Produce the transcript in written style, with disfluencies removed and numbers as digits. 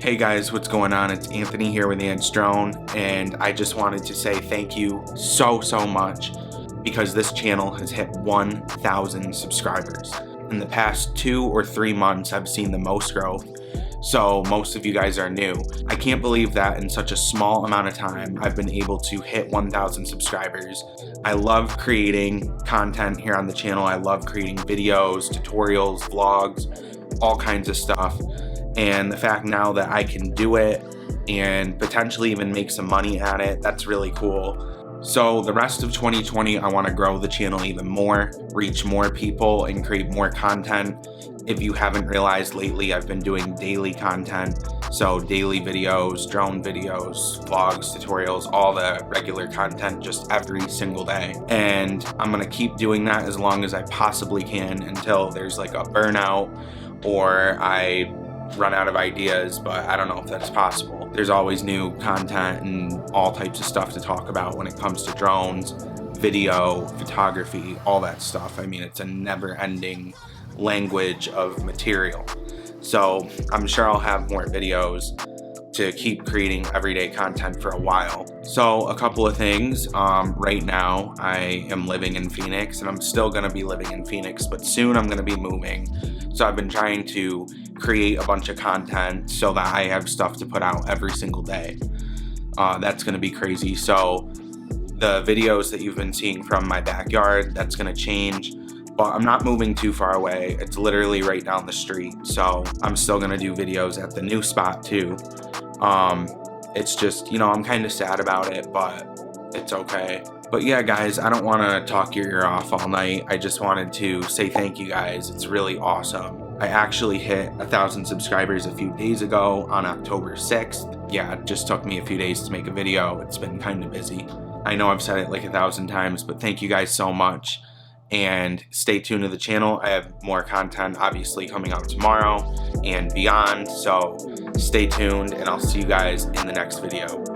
Hey guys, what's going on? It's Anthony here with Ant's Drone, and I just wanted to say thank you so much because this channel has hit 1,000 subscribers. In the past 2 or 3 months, I've seen the most growth, so most of you guys are new. I can't believe that in such a small amount of time, I've been able to hit 1,000 subscribers. I love creating content here on the channel. I love creating videos, tutorials, vlogs, all kinds of stuff. And the fact now that I can do it and potentially even make some money at it, that's really cool. So the rest of 2020, I want to grow the channel even more, reach more people, and create more content. If you haven't realized lately, I've been doing daily content. So daily videos, drone videos, vlogs, tutorials, all the regular content just every single day. And I'm going to keep doing that as long as I possibly can until there's like a burnout or I run out of ideas, but I don't know if that's possible. There's always new content and all types of stuff to talk about when it comes to drones, video, photography, all that stuff. I mean, it's a never-ending language of material. So I'm sure I'll have more videos to keep creating everyday content for a while. So a couple of things. Right now I am living in Phoenix, and I'm still gonna be living in Phoenix, but soon I'm gonna be moving. So I've been trying to create a bunch of content so that I have stuff to put out every single day. That's gonna be crazy. So the videos that you've been seeing from my backyard, that's gonna change. But I'm not moving too far away. It's literally right down the street. So I'm still gonna do videos at the new spot too. It's just, you know, I'm kind of sad about it, but it's okay. But yeah, guys, I don't want to talk your ear off all night. I just wanted to say thank you guys. It's really awesome. I actually hit 1,000 subscribers a few days ago on October 6th. Yeah, it just took me a few days to make a video. It's been kind of busy. I know I've said it like 1,000 times, but thank you guys so much. And stay tuned to the channel. I have more content obviously coming out tomorrow and beyond, so stay tuned, and I'll see you guys in the next video.